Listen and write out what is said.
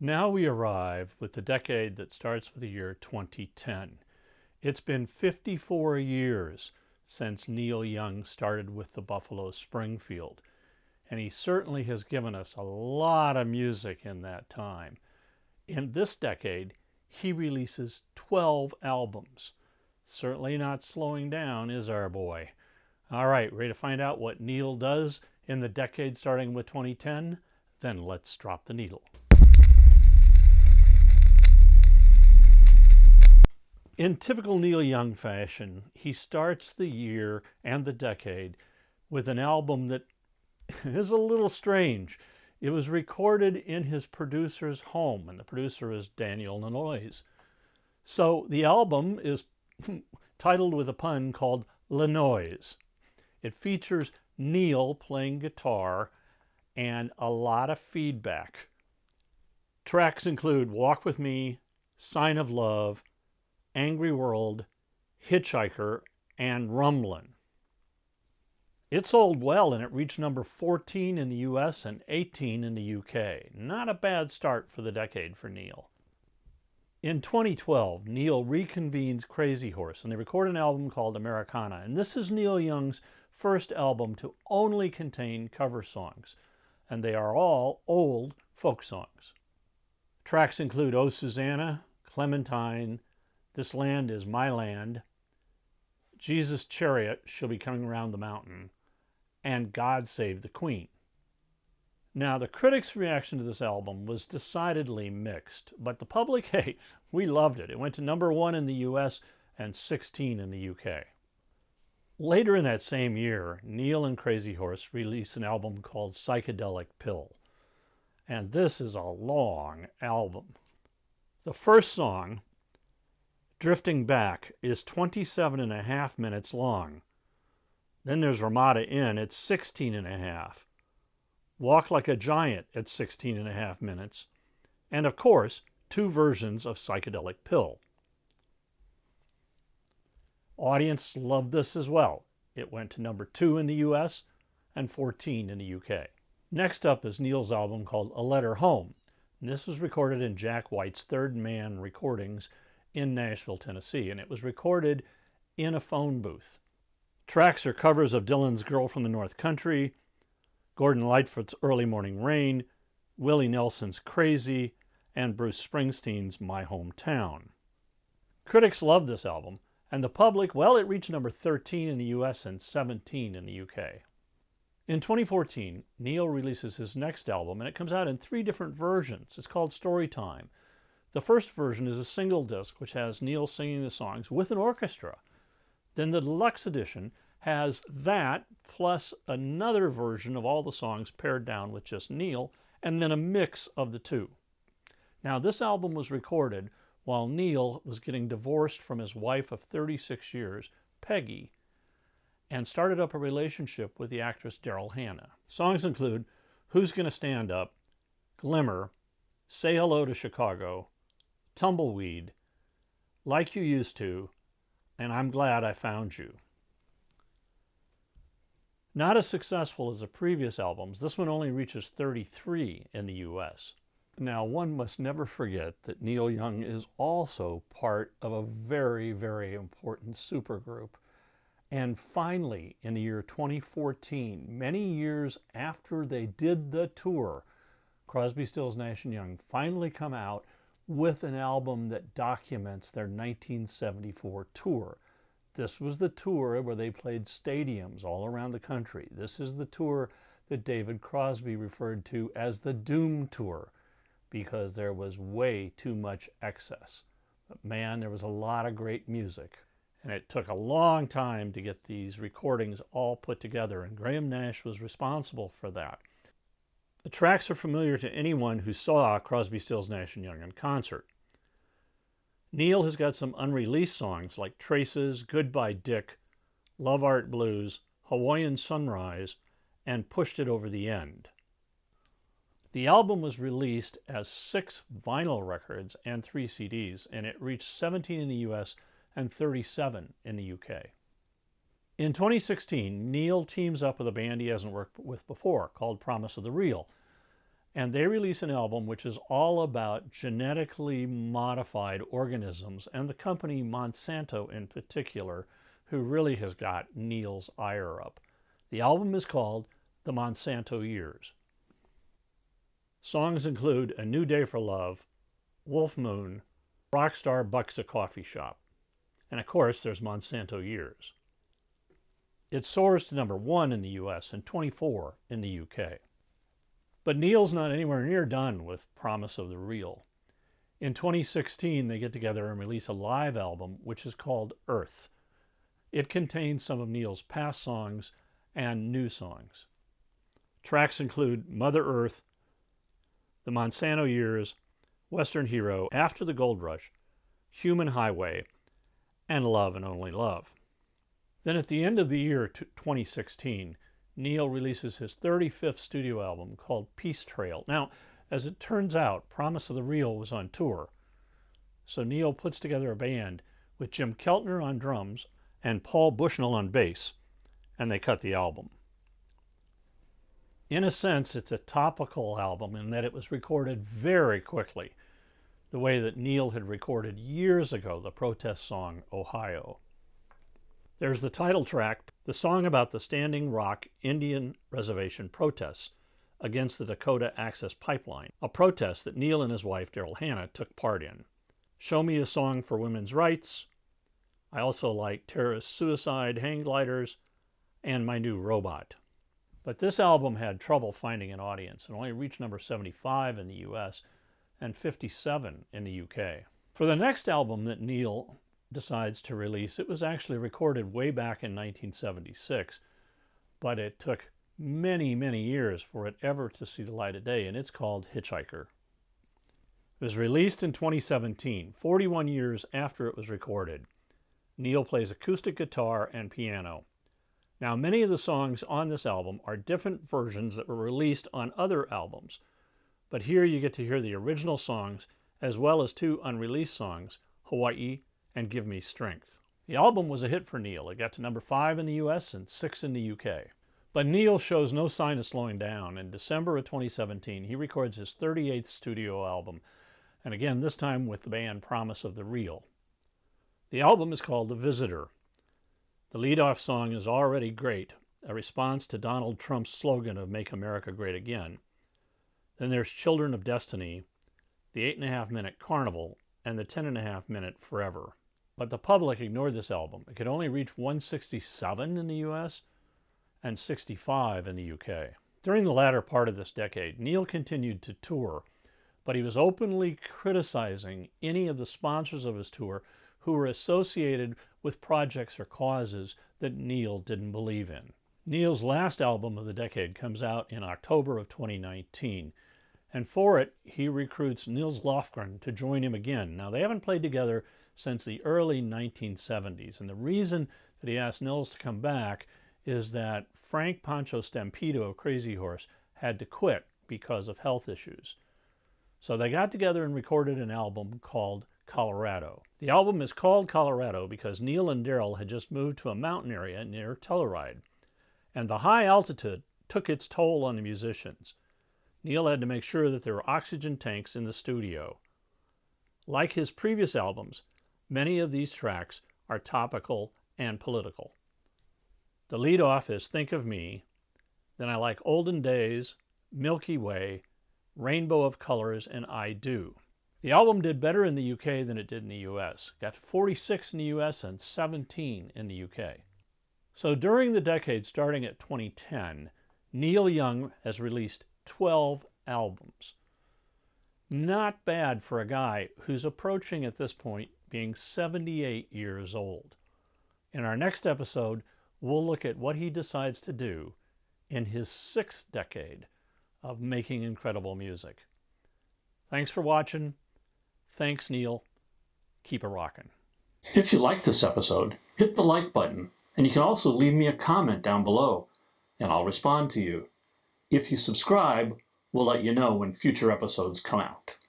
Now we arrive with the decade that starts with the year 2010. It's been 54 years since Neil Young started with the Buffalo Springfield, and he certainly has given us a lot of music in that time. In this decade, he releases 12 albums. Certainly not slowing down, is our boy. All right, ready to find out what Neil does in the decade starting with 2010? Then let's drop the needle. In typical Neil Young fashion, he starts the year and the decade with an album that is a little strange. It was recorded in his producer's home, and the producer is Daniel Lanois. So the album is titled with a pun called Lanois. It features Neil playing guitar and a lot of feedback. Tracks include Walk With Me, Sign of Love, Angry World, Hitchhiker, and Rumblin'. It sold well and it reached number 14 in the US and 18 in the UK. Not a bad start for the decade for Neil. In 2012, Neil reconvenes Crazy Horse and they record an album called Americana. And this is Neil Young's first album to only contain cover songs. And they are all old folk songs. Tracks include Oh Susanna, Clementine, This Land Is My Land, Jesus' Chariot Shall Be Coming Around the Mountain, and God Save the Queen. Now, the critics' reaction to this album was decidedly mixed, but the public, hey, we loved it. It went to number 1 in the US and 16 in the UK. Later in that same year, Neil and Crazy Horse released an album called Psychedelic Pill, and this is a long album. The first song, Drifting Back, is 27 and a half minutes long. Then there's Ramada Inn at 16 and a half. Walk Like a Giant at 16 and a half minutes. And of course, 2 versions of Psychedelic Pill. Audience loved this as well. It went to number 2 in the US and 14 in the UK. Next up is Neil's album called A Letter Home. And this was recorded in Jack White's Third Man Recordings in Nashville, Tennessee, and it was recorded in a phone booth. Tracks are covers of Dylan's Girl from the North Country, Gordon Lightfoot's Early Morning Rain, Willie Nelson's Crazy, and Bruce Springsteen's My Hometown. Critics loved this album, and the public, well, it reached number 13 in the US and 17 in the UK. In 2014, Neil releases his next album, and it comes out in 3 different versions. It's called Storytone. The first version is a single disc, which has Neil singing the songs with an orchestra. Then the deluxe edition has that, plus another version of all the songs pared down with just Neil, and then a mix of the 2. Now, this album was recorded while Neil was getting divorced from his wife of 36 years, Peggy, and started up a relationship with the actress Daryl Hannah. Songs include Who's Gonna Stand Up, Glimmer, Say Hello to Chicago, Tumbleweed, Like You Used To, and I'm Glad I Found You. Not as successful as the previous albums, this one only reaches 33 in the US. Now, one must never forget that Neil Young is also part of a very, very important supergroup. And finally, in the year 2014, many years after they did the tour, Crosby, Stills, Nash & Young finally come out with an album that documents their 1974 tour. This was the tour where they played stadiums all around the country. This is the tour that David Crosby referred to as the Doom Tour because there was way too much excess. But man, there was a lot of great music. And it took a long time to get these recordings all put together, and Graham Nash was responsible for that. The tracks are familiar to anyone who saw Crosby, Stills, Nash & Young in concert. Neil has got some unreleased songs like Traces, Goodbye Dick, Love Art Blues, Hawaiian Sunrise, and Pushed It Over the End. The album was released as 6 vinyl records and 3 CDs, and it reached 17 in the US and 37 in the UK. In 2016, Neil teams up with a band he hasn't worked with before called Promise of the Real. And they release an album which is all about genetically modified organisms, and the company Monsanto in particular, who really has got Neil's ire up. The album is called The Monsanto Years. Songs include A New Day for Love, Wolf Moon, Rockstar Bucks a Coffee Shop, and of course there's Monsanto Years. It soars to number 1 in the US and 24 in the UK. But Neil's not anywhere near done with Promise of the Real. In 2016, they get together and release a live album which is called Earth. It contains some of Neil's past songs and new songs. Tracks include Mother Earth, The Monsanto Years, Western Hero, After the Gold Rush, Human Highway, and Love and Only Love. Then at the end of the year 2016, Neil releases his 35th studio album called Peace Trail. Now, as it turns out, Promise of the Real was on tour, so Neil puts together a band with Jim Keltner on drums and Paul Bushnell on bass, and they cut the album. In a sense, it's a topical album in that it was recorded very quickly, the way that Neil had recorded years ago the protest song Ohio. There's the title track, the song about the Standing Rock Indian Reservation protests against the Dakota Access Pipeline, a protest that Neil and his wife, Daryl Hannah, took part in. Show Me a Song for Women's Rights. I also like Terrorist Suicide, Hang Gliders, and My New Robot. But this album had trouble finding an audience and only reached number 75 in the US and 57 in the UK. For the next album that Neil decides to release, it was actually recorded way back in 1976, but it took many, many years for it ever to see the light of day, and it's called Hitchhiker. It was released in 2017, 41 years after it was recorded. Neil plays acoustic guitar and piano. Now, many of the songs on this album are different versions that were released on other albums, but here you get to hear the original songs as well as 2 unreleased songs, Hawaii and Give Me Strength. The album was a hit for Neil. It got to number 5 in the US and 6 in the UK. But Neil shows no sign of slowing down. In December of 2017, he records his 38th studio album, and again, this time with the band Promise of the Real. The album is called The Visitor. The lead-off song is already great, a response to Donald Trump's slogan of Make America Great Again. Then there's Children of Destiny, the 8.5-minute Carnival, and the 10.5-minute Forever. But the public ignored this album. It could only reach 167 in the US and 65 in the UK. During the latter part of this decade, Neil continued to tour, but he was openly criticizing any of the sponsors of his tour who were associated with projects or causes that Neil didn't believe in. Neil's last album of the decade comes out in October of 2019, and for it, he recruits Nils Lofgren to join him again. Now, they haven't played together since the early 1970s, and the reason that he asked Nils to come back is that Frank Pancho Stampedo of Crazy Horse had to quit because of health issues. So they got together and recorded an album called Colorado. The album is called Colorado because Neil and Daryl had just moved to a mountain area near Telluride, and the high altitude took its toll on the musicians. Neil had to make sure that there were oxygen tanks in the studio. Like his previous albums, many of these tracks are topical and political. The lead-off is Think of Me, then I like Olden Days, Milky Way, Rainbow of Colors, and I Do. The album did better in the UK than it did in the US. Got to 46 in the US and 17 in the UK. So during the decade starting at 2010, Neil Young has released 12 albums. Not bad for a guy who's approaching at this point being 78 years old. In our next episode, we'll look at what he decides to do in his 6th decade of making incredible music. Thanks for watching. Thanks, Neil. Keep a rockin'. If you liked this episode, hit the like button, and you can also leave me a comment down below, and I'll respond to you. If you subscribe, we'll let you know when future episodes come out.